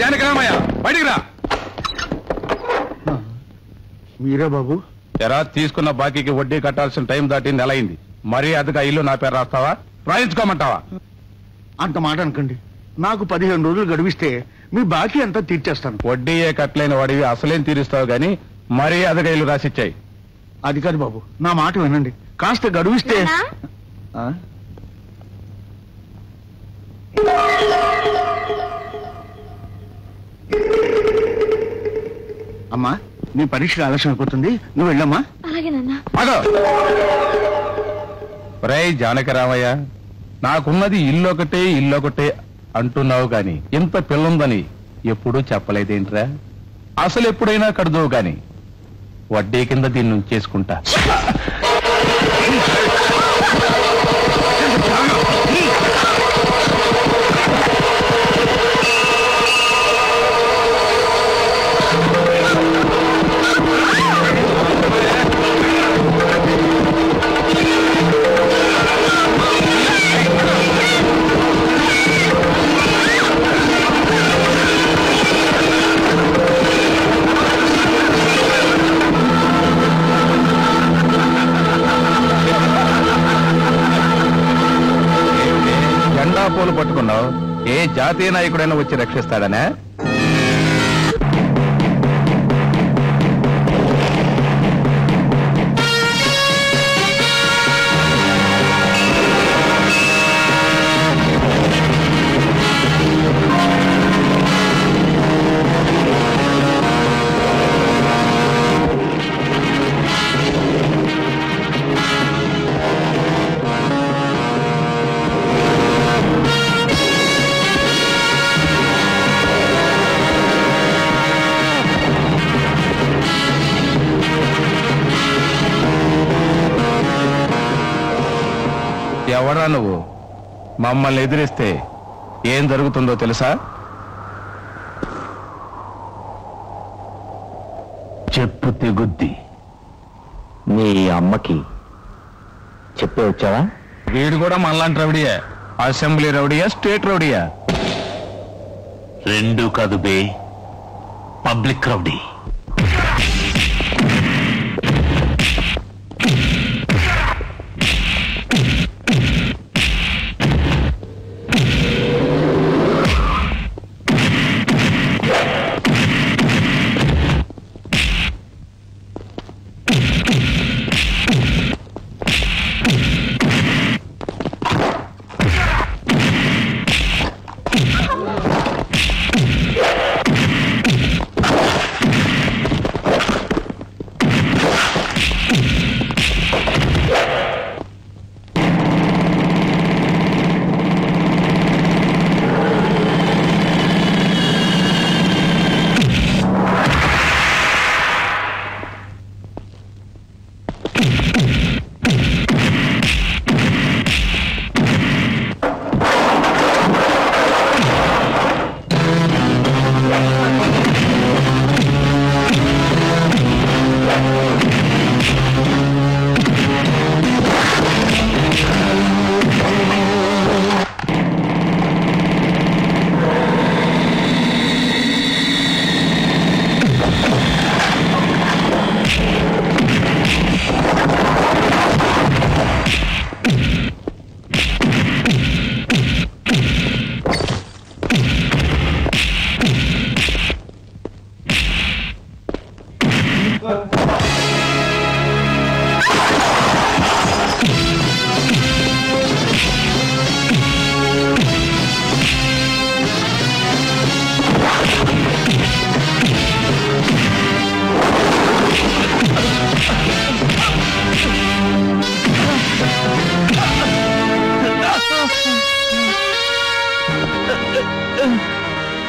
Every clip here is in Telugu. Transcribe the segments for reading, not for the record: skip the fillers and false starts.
జానకరామయ్య బయటికి రా. మీరే బాబు? తెరా తీసుకున్న బాకీకి వడ్డీ కట్టాల్సిన టైం దాటి నెల అయింది. మరీ అదిగా ఇల్లు నా పేరు రాస్తావా, రాయించుకోమంటావా? అంత మాట అనకండి. నాకు 15 రోజులు గడివిస్తే మీ బాకీ అంతా తీర్చేస్తాను. వడ్డీయే కట్టలేని వాడివి అసలేం తీరుస్తావు గాని మరీ అదిగా ఇల్లు రాసిచ్చాయి. అది కాదు బాబు, నా మాట వినండి. కాస్త గడువిస్తే. అమ్మా, నీ పరీక్ష ఆలస్యం అయిపోతుంది, నువ్వు వెళ్ళమ్మా. జానకరామయ్య, నాకున్నది ఇల్లొకటే ఇల్లొకటే అంటున్నావు గాని ఇంత పిల్లుందని ఎప్పుడూ చెప్పలేదేంట్రా? అసలు ఎప్పుడైనా కడదువు గాని వడ్డీ కింద దీన్ని ఉంచేసుకుంటా. పూలు పట్టుకున్నావు, ఏ జాతీయ నాయకుడైనా వచ్చి రక్షిస్తాడనే? ఎవరా నువ్వు? మమ్మల్ని ఎదిరిస్తే ఏం జరుగుతుందో తెలుసా? చెప్పు తెగుద్ది. నీ అమ్మకి చెప్పే వచ్చావా? వీడు కూడా మనలాంటి రౌడీయా? Assembly రౌడీయా, state రౌడీయా? రెండు కాదు బే, పబ్లిక్ రౌడీ.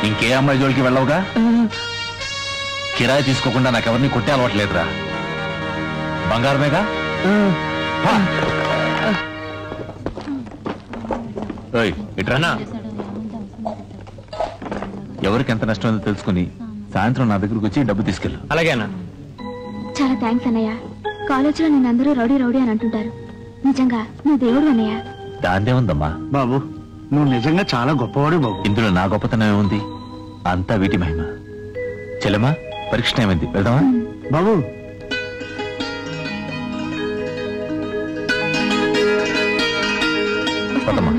ఇంకే అమ్మాయి జోలికి వెళ్ళవుగా? కిరాయి తీసుకోకుండా నాకెవరిని కొట్టే అలవాట్లేదురా. బంగారమేగా? ఇట్రానా, ఎవరికి ఎంత నష్టం ఉందో తెలుసుకుని సాయంత్రం నా దగ్గరకు వచ్చి డబ్బు తీసుకెళ్ళు. అలాగేనా? చాలా థ్యాంక్స్ అన్నయ్య. కాలేజీలో నేను అందరూ రౌడీ రౌడీ అని అంటుంటారు. నిజంగా నువ్వు దేవుడు అన్నయ్య. దాందే ఉందమ్మా. బాబు, నువ్వు నిజంగా చాలా గొప్పవాడు బాబు. ఇందులో నా గొప్పతనం ఏముంది? అంతా వీటి మహిమ. చెల్లెమ్మా, పరీక్ష ఏమైంది, వెళ్దామా? బాబు పోదమ్మా.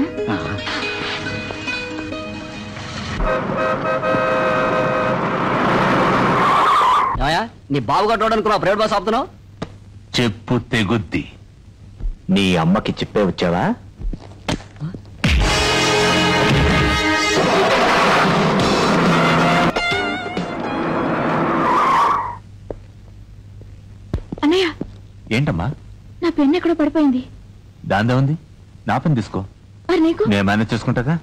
నీ బావు కట్టడానికి నా ప్రైవేట్ బస్ ఆపుతున్నావు? చెప్పు తెగుద్ది. నీ అమ్మకి చెప్పే వచ్చావా? అన్నయ్య, ఏంటమ్మా? నా పెన్ను ఎక్కడో పడిపోయింది. దాందే ఉంది, నా పని తీసుకో. మరి నీకు? నేను మేనేజ్ చేసుకుంటాగా.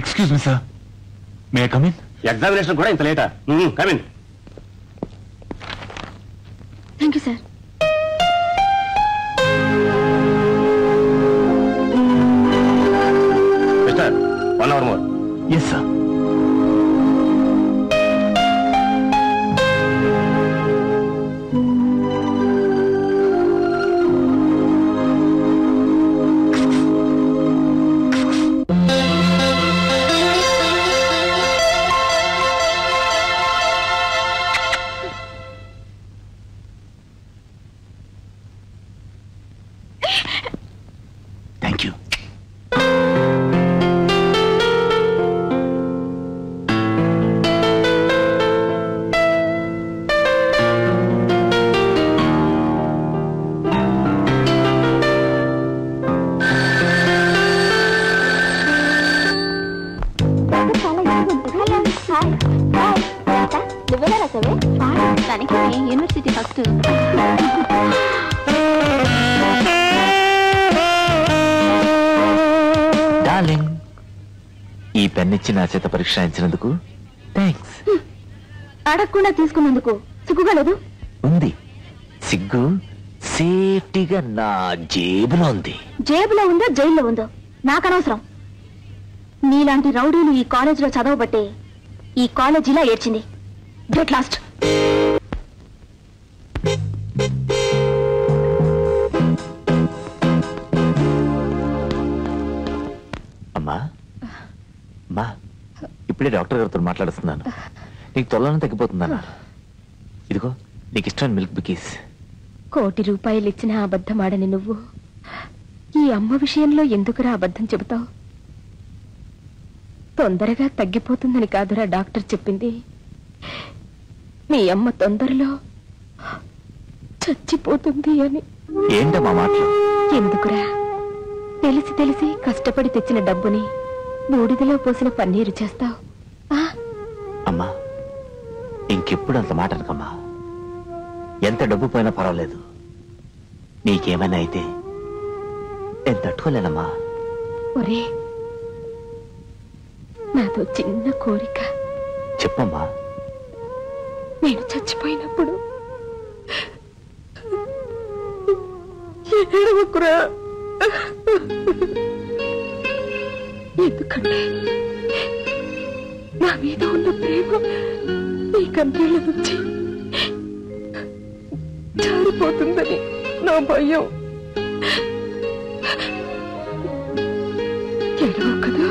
Excuse me sir, may I come in? Examination కూడా ఇంత లేటా? Come in. Thank you sir. Mister, 1 hour more. Yes sir. Thank you. నువ్వెలా రాసావే? దానికి యూనివర్సిటీ ఫస్ట్. డార్లింగ్, ఈ పెన్ ఇచ్చి నా చేత పరీక్ష రాయించినందుకు థ్యాంక్స్. అడగకుండా తీసుకున్నందుకు సిగ్గుగా లేదు? ఉంది. సిగ్గు సేఫ్టీగా నా జేబులో ఉంది. జేబులో ఉందో జైల్లో ఉందో నాకు అనవసరం. నీలాంటి రౌడీలు ఈ కాలేజీలో చదవబట్టే ఈ కాలేజీలా ఏడ్చింది. Get lost. అమ్మా, అమ్మా, ఇప్పుడే డాక్టర్ గారితో మాట్లాడుతున్నాను. నీకు త్వరలోనే తగ్గిపోతుందన్నా. ఇదిగో నీకు ఇష్టమైన మిల్క్ బికీస్. 1 కోటి రూపాయలు ఇచ్చిన అబద్ధమాడని నువ్వు ఈ అమ్మ విషయంలో ఎందుకురా అబద్ధం చెబుతావు? తొందరగా తగ్గిపోతుందని కాదురా డాక్టర్ చెప్పింది. మీ అమ్మ తొందరలో చచ్చిపోతుంది అని. ఏంటమ్మా మాటలు? ఎందుకురా తెలిసి తెలిసి కష్టపడి తెచ్చిన డబ్బుని బూడిదలో పోసిన పన్నీరు చేస్తావు? అమ్మా, ఇంకెప్పుడు అంత మాట అనకమ్మా. ఎంత డబ్బు పోయినా పర్వాలేదు. నీకేమైనా అయితే నేను తట్టుకోలేనమ్మా. ఒరే, నాతో చిన్న కోరిక. చెప్పమ్మా. నేను చచ్చిపోయినప్పుడు ఏడవకురా. ఎందుకంటే నా మీద ఉన్న ప్రేమ నీ కన్నీళ్ళ నుంచి జారిపోతుందని నా భయం. ఏడవ కదా.